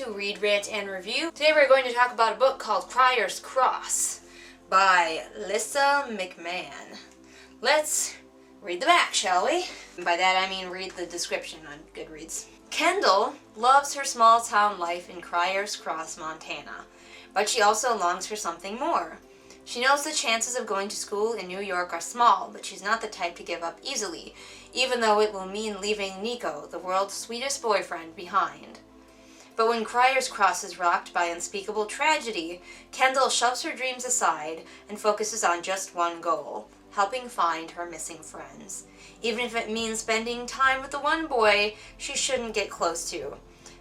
to Read, Rant, and Review. Today we're going to talk about a book called Criers Cross by Lissa McMahon. Let's read the back, shall we? And by that I mean read the description on Goodreads. Kendall loves her small town life in Criers Cross, Montana, but she also longs for something more. She knows the chances of going to school in New York are small, but she's not the type to give up easily, even though it will mean leaving Nico, the world's sweetest boyfriend, behind. But when Criers Cross is rocked by unspeakable tragedy, Kendall shoves her dreams aside and focuses on just one goal: helping find her missing friends, even if it means spending time with the one boy she shouldn't get close to,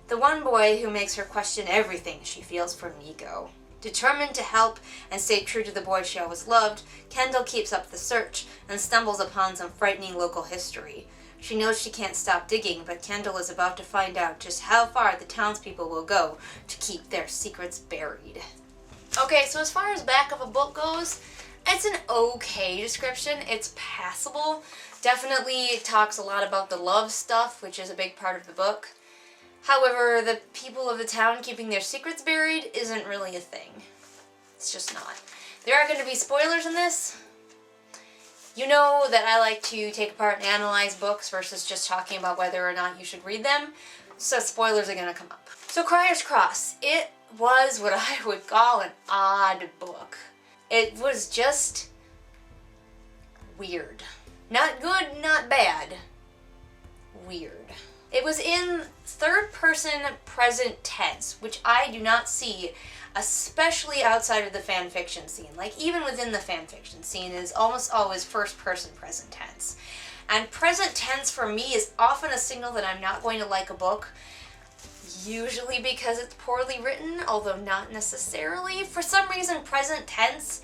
the one boy who makes her question everything she feels for Nico. Determined to help and stay true to the boy she always loved, Kendall keeps up the search and stumbles upon some frightening local history. She knows she can't stop digging, but Kendall is about to find out just how far the townspeople will go to keep their secrets buried. Okay, so as far as back of a book goes, it's an okay description. It's passable. Definitely talks a lot about the love stuff, which is a big part of the book. However, the people of the town keeping their secrets buried isn't really a thing. It's just not. There are going to be spoilers in this. You know that I like to take apart and analyze books versus just talking about whether or not you should read them, so spoilers are going to come up. So Criers Cross, it was what I would call an odd book. It was just weird. Not good, not bad. Weird. It was in third-person present tense, which I do not see, especially outside of the fan fiction scene. Like, even within the fan fiction scene, it is almost always first-person present tense. And present tense, for me, is often a signal that I'm not going to like a book, usually because it's poorly written, although not necessarily. For some reason, present tense,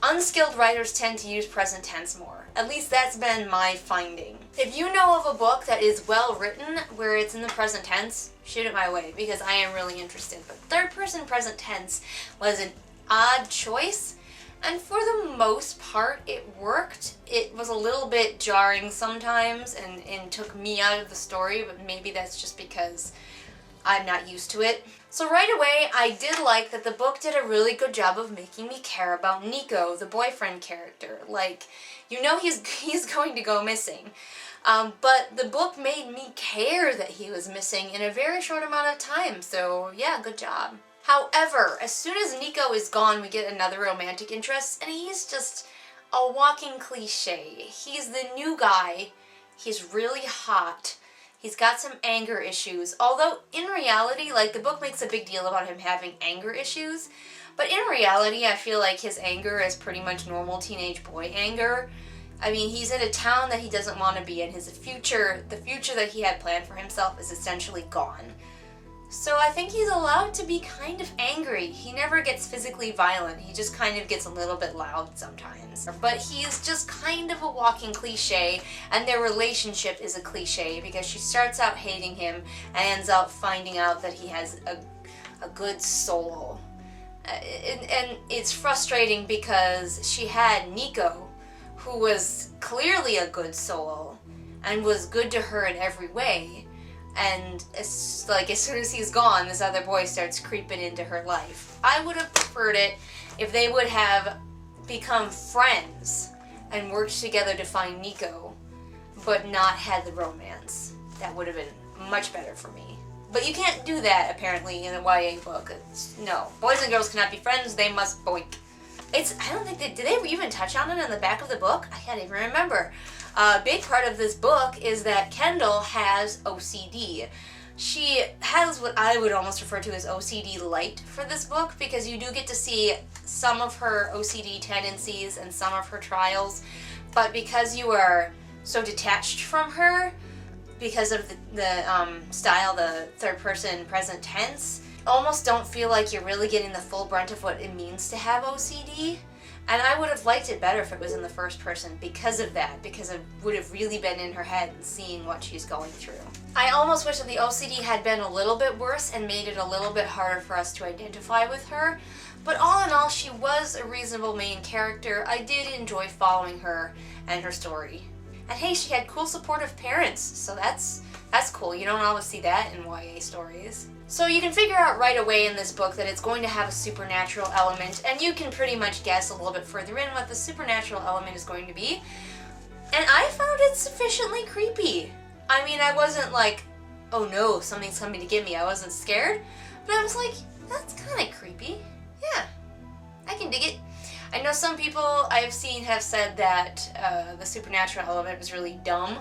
unskilled writers tend to use present tense more. At least that's been my finding. If you know of a book that is well written, where it's in the present tense, shoot it my way, because I am really interested. But third-person present tense was an odd choice, and for the most part, it worked. It was a little bit jarring sometimes, and took me out of the story, but maybe that's just because I'm not used to it. So right away, I did like that the book did a really good job of making me care about Nico, the boyfriend character. Like, you know he's going to go missing. But the book made me care that he was missing in a very short amount of time, so yeah, good job. However, as soon as Nico is gone, we get another romantic interest, and he's just a walking cliche. He's the new guy, he's really hot, he's got some anger issues, although in reality, like, the book makes a big deal about him having anger issues, but in reality, I feel like his anger is pretty much normal teenage boy anger. I mean, he's in a town that he doesn't want to be in. The future that he had planned for himself is essentially gone. So I think he's allowed to be kind of angry. He never gets physically violent. He just kind of gets a little bit loud sometimes. But he's just kind of a walking cliche, and their relationship is a cliche because she starts out hating him and ends up finding out that he has a good soul. And it's frustrating because she had Nico, who was clearly a good soul and was good to her in every way. And as soon as he's gone, this other boy starts creeping into her life. I would have preferred it if they would have become friends and worked together to find Nico, but not had the romance. That would have been much better for me. But you can't do that, apparently, in a YA book. No. Boys and girls cannot be friends, they must boink. I don't think did they even touch on it in the back of the book? I can't even remember. A big part of this book is that Kendall has OCD. She has what I would almost refer to as OCD light for this book, because you do get to see some of her OCD tendencies and some of her trials, but because you are so detached from her, because of the style, the third-person present tense, almost don't feel like you're really getting the full brunt of what it means to have OCD. And I would have liked it better if it was in the first person because of that, because it would have really been in her head and seeing what she's going through. I almost wish that the OCD had been a little bit worse and made it a little bit harder for us to identify with her, but all in all, she was a reasonable main character. I did enjoy following her and her story. And hey, she had cool supportive parents, so that's cool. You don't always see that in YA stories. So you can figure out right away in this book that it's going to have a supernatural element, and you can pretty much guess a little bit further in what the supernatural element is going to be. And I found it sufficiently creepy. I mean, I wasn't like, oh no, something's coming to get me. I wasn't scared, but I was like, that's kind of creepy. Yeah, I can dig it. I know some people I've seen have said that the supernatural element was really dumb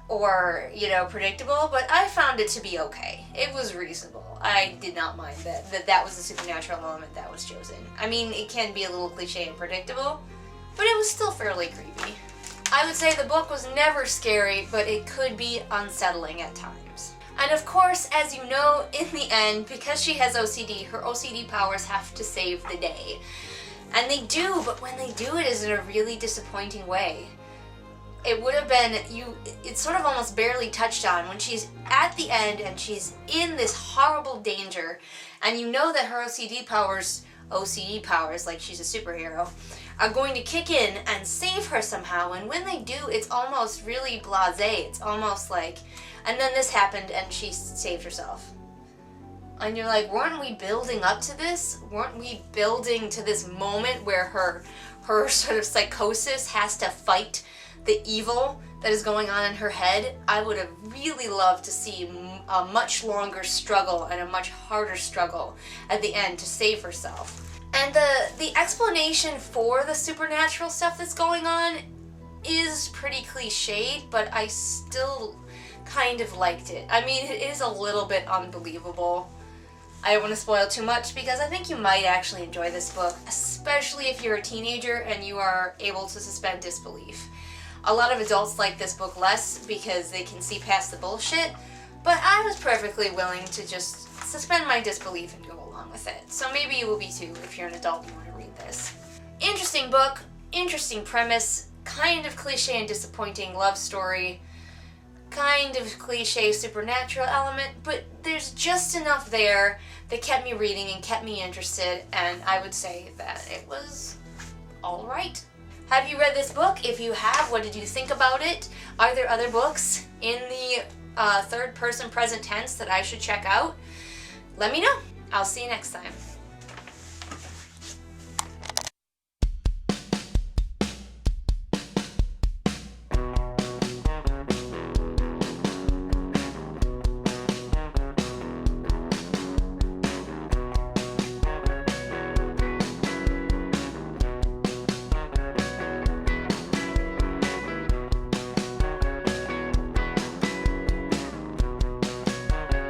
or, predictable, but I found it to be okay. It was reasonable. I did not mind that was the supernatural element that was chosen. I mean, it can be a little cliche and predictable, but it was still fairly creepy. I would say the book was never scary, but it could be unsettling at times. And of course, as you know, in the end, because she has OCD, her OCD powers have to save the day. And they do, but when they do, it is in a really disappointing way. It would have been, it's sort of almost barely touched on when she's at the end and she's in this horrible danger, and you know that her OCD powers, like she's a superhero, are going to kick in and save her somehow, and when they do, it's almost really blasé. It's almost like, and then this happened and she saved herself. And you're like, weren't we building up to this? Weren't we building to this moment where her sort of psychosis has to fight the evil that is going on in her head? I would have really loved to see a much longer struggle and a much harder struggle at the end to save herself. And the explanation for the supernatural stuff that's going on is pretty cliched, but I still kind of liked it. I mean, it is a little bit unbelievable. I don't want to spoil too much because I think you might actually enjoy this book, especially if you're a teenager and you are able to suspend disbelief. A lot of adults like this book less because they can see past the bullshit, but I was perfectly willing to just suspend my disbelief and go along with it. So maybe you will be too if you're an adult and want to read this. Interesting book, interesting premise, kind of cliche and disappointing love story, kind of cliche supernatural element, but there's just enough there that kept me reading and kept me interested, and I would say that it was alright. Have you read this book? If you have, what did you think about it? Are there other books in the third person present tense that I should check out? Let me know. I'll see you next time.